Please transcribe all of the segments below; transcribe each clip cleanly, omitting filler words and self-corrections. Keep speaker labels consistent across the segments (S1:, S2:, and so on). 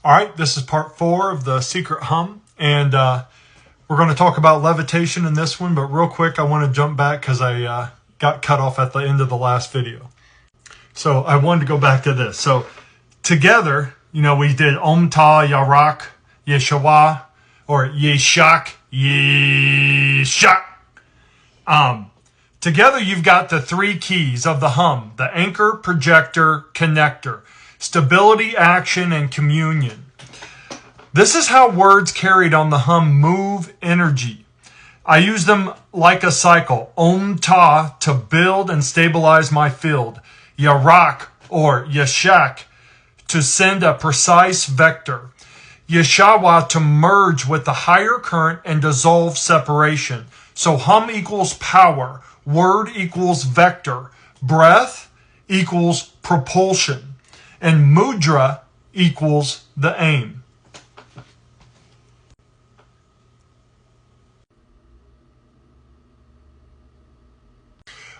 S1: All right, this is part 4 of the secret hum, and we're going to talk about levitation in this one, but real quick, I want to jump back because I got cut off at the end of the last video. So I wanted to go back to this. So together, we did Om Ta, Yarak, Yeshua, or Yeshak, Yeshak. Together, you've got the 3 keys of the hum: the anchor, projector, connector, stability, action, and communion. This is how words carried on the hum move energy. I use them like a cycle. Om Ta to build and stabilize my field. Yarak or Yeshak to send a precise vector. Yeshawa to merge with the higher current and dissolve separation. So hum equals power. Word equals vector. Breath equals propulsion. And mudra equals the aim.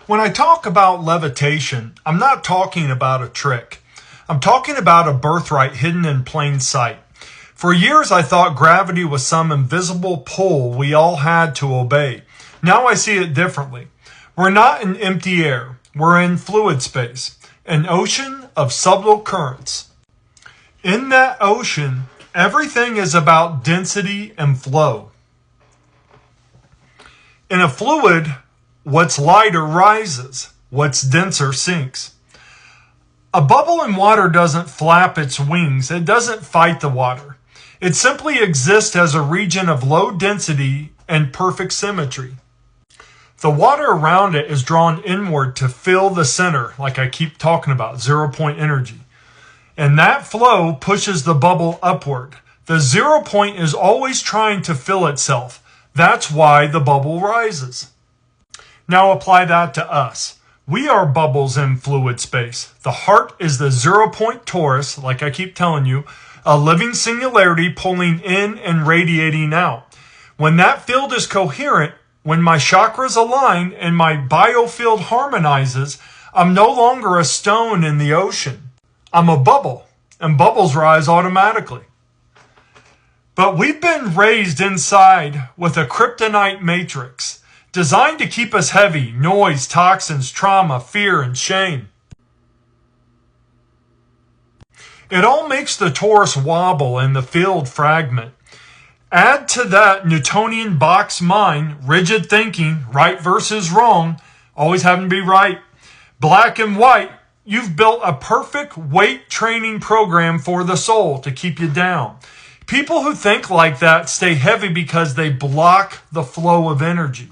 S1: When I talk about levitation, I'm not talking about a trick. I'm talking about a birthright hidden in plain sight. For years, I thought gravity was some invisible pull we all had to obey. Now I see it differently. We're not in empty air. We're in fluid space, an ocean of subtle currents. In that ocean, everything is about density and flow. In a fluid, what's lighter rises, what's denser sinks. A bubble in water doesn't flap its wings. It doesn't fight the water. It simply exists as a region of low density and perfect symmetry. The water around it is drawn inward to fill the center, like I keep talking about, 0 point energy. And that flow pushes the bubble upward. The 0 point is always trying to fill itself. That's why the bubble rises. Now apply that to us. We are bubbles in fluid space. The heart is the 0 point torus, like I keep telling you, a living singularity pulling in and radiating out. When that field is coherent, when my chakras align and my biofield harmonizes, I'm no longer a stone in the ocean. I'm a bubble, and bubbles rise automatically. But we've been raised inside with a kryptonite matrix, designed to keep us heavy: noise, toxins, trauma, fear, and shame. It all makes the torus wobble and the field fragment. Add to that Newtonian box mind, rigid thinking, right versus wrong, always having to be right, black and white. You've built a perfect weight training program for the soul to keep you down. People who think like that stay heavy because they block the flow of energy.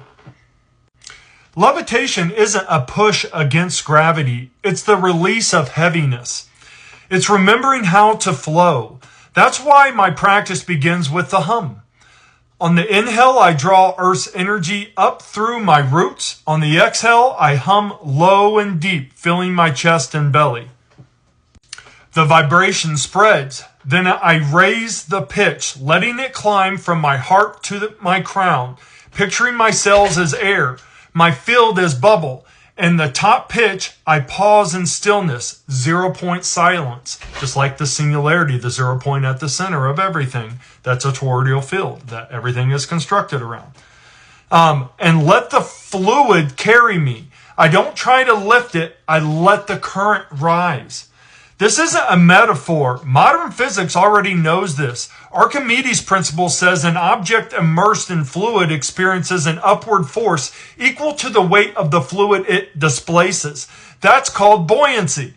S1: Levitation isn't a push against gravity. It's the release of heaviness. It's remembering how to flow. That's why my practice begins with the hum. On the inhale, I draw Earth's energy up through my roots. On the exhale, I hum low and deep, filling my chest and belly. The vibration spreads. Then I raise the pitch, letting it climb from my heart to my crown, picturing my cells as air, my field as bubble. And the top pitch, I pause in stillness, 0 point silence, just like the singularity, the 0 point at the center of everything. That's a toroidal field that everything is constructed around. And let the fluid carry me. I don't try to lift it. I let the current rise. This isn't a metaphor. Modern physics already knows this. Archimedes' principle says an object immersed in fluid experiences an upward force equal to the weight of the fluid it displaces. That's called buoyancy.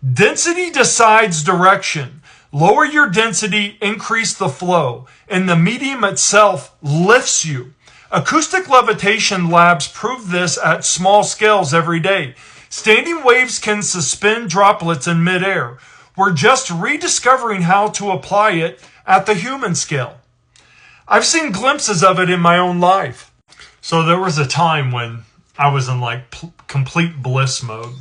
S1: Density decides direction. Lower your density, increase the flow, and the medium itself lifts you. Acoustic levitation labs prove this at small scales every day. Standing waves can suspend droplets in midair. We're just rediscovering how to apply it at the human scale. I've seen glimpses of it in my own life. So there was a time when I was in complete bliss mode.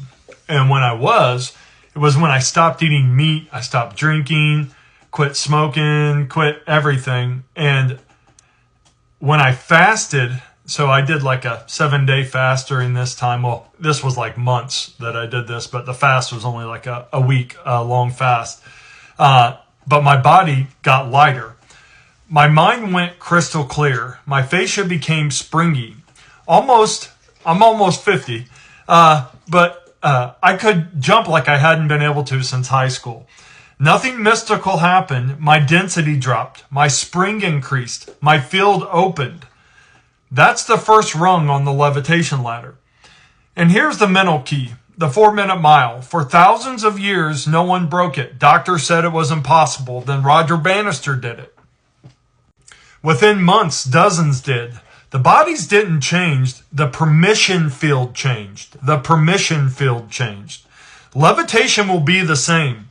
S1: And when I was, it was when I stopped eating meat, I stopped drinking, quit smoking, quit everything. And when I fasted, so I did like a 7-day fast during this time. Well, this was like months that I did this, but the fast was only like a week long fast. but my body got lighter. My mind went crystal clear. My fascia became springy. I'm almost 50, but I could jump like I hadn't been able to since high school. Nothing mystical happened. My density dropped. My spring increased. My field opened. That's the first rung on the levitation ladder. And here's the mental key, the 4-minute mile. For thousands of years, no one broke it. Doctors said it was impossible. Then Roger Bannister did it. Within months, dozens did. The bodies didn't change. The permission field changed. The permission field changed. Levitation will be the same.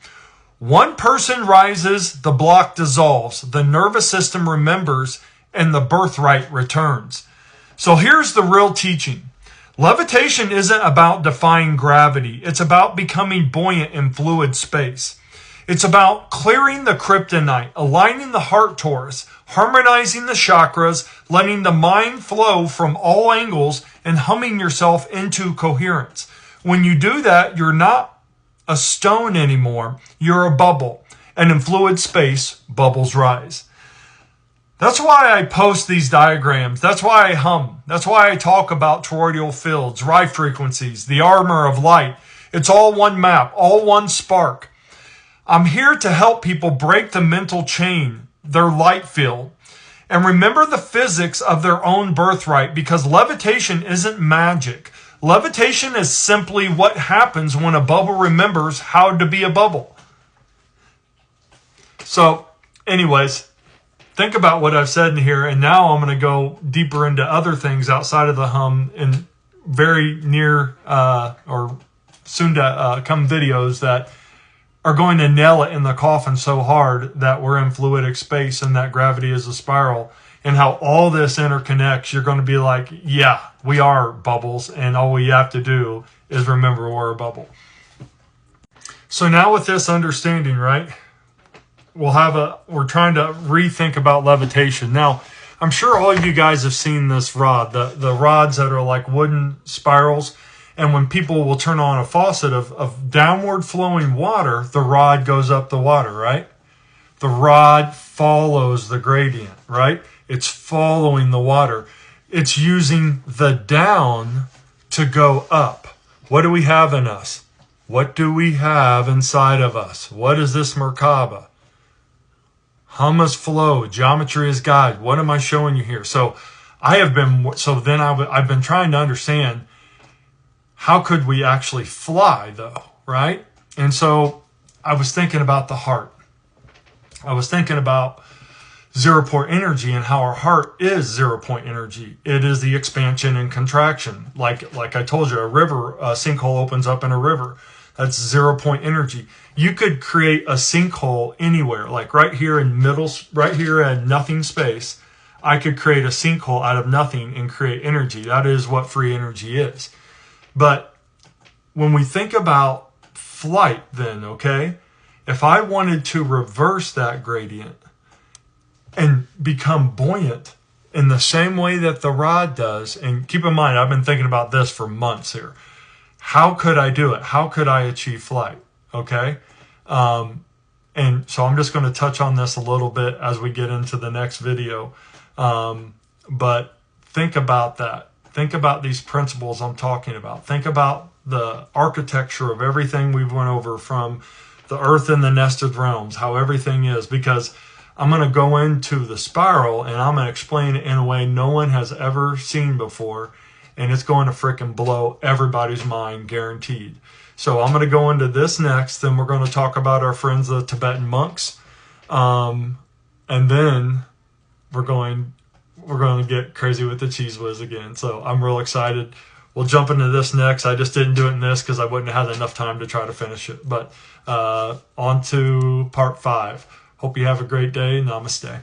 S1: One person rises, the block dissolves. The nervous system remembers, and the birthright returns. So here's the real teaching. Levitation isn't about defying gravity. It's about becoming buoyant in fluid space. It's about clearing the kryptonite, aligning the heart torus, harmonizing the chakras, letting the mind flow from all angles, and humming yourself into coherence. When you do that, you're not a stone anymore. You're a bubble. And in fluid space, bubbles rise. That's why I post these diagrams. That's why I hum. That's why I talk about toroidal fields, Rye frequencies, the armor of light. It's all one map, all one spark. I'm here to help people break the mental chain, their light field, and remember the physics of their own birthright, because levitation isn't magic. Levitation is simply what happens when a bubble remembers how to be a bubble. So, anyways, think about what I've said in here, and now I'm going to go deeper into other things outside of the hum in very near or soon to come videos that are going to nail it in the coffin so hard that we're in fluidic space and that gravity is a spiral, and how all this interconnects. You're going to be like, yeah, we are bubbles, and all we have to do is remember we're a bubble. So now with this understanding, right, we're trying to rethink about levitation. Now, I'm sure all of you guys have seen this rod, the rods that are like wooden spirals. And when people will turn on a faucet of downward flowing water, the rod goes up the water, right? The rod follows the gradient, right? It's following the water. It's using the down to go up. What do we have in us? What do we have inside of us? What is this Merkaba? Hum is flow. Geometry is guide. What am I showing you here? So I've been trying to understand, how could we actually fly, though, right? And so I was thinking about the heart. I was thinking about zero-point energy and how our heart is zero-point energy. It is the expansion and contraction. Like I told you, a sinkhole opens up in a river. That's zero-point energy. You could create a sinkhole anywhere, like right here in nothing space. I could create a sinkhole out of nothing and create energy. That is what free energy is. But when we think about flight, then, okay, if I wanted to reverse that gradient and become buoyant in the same way that the rod does, and keep in mind, I've been thinking about this for months here. How could I do it? How could I achieve flight? Okay. And so I'm just going to touch on this a little bit as we get into the next video. But think about that. Think about these principles I'm talking about. Think about the architecture of everything we've went over, from the earth and the nested realms, how everything is, because I'm going to go into the spiral and I'm going to explain it in a way no one has ever seen before. And it's going to freaking blow everybody's mind, guaranteed. So I'm going to go into this next. Then we're going to talk about our friends, the Tibetan monks. And then we're going to get crazy with the cheese whiz again. So I'm real excited. We'll jump into this next. I just didn't do it in this because I wouldn't have had enough time to try to finish it. But on to part 5. Hope you have a great day. Namaste.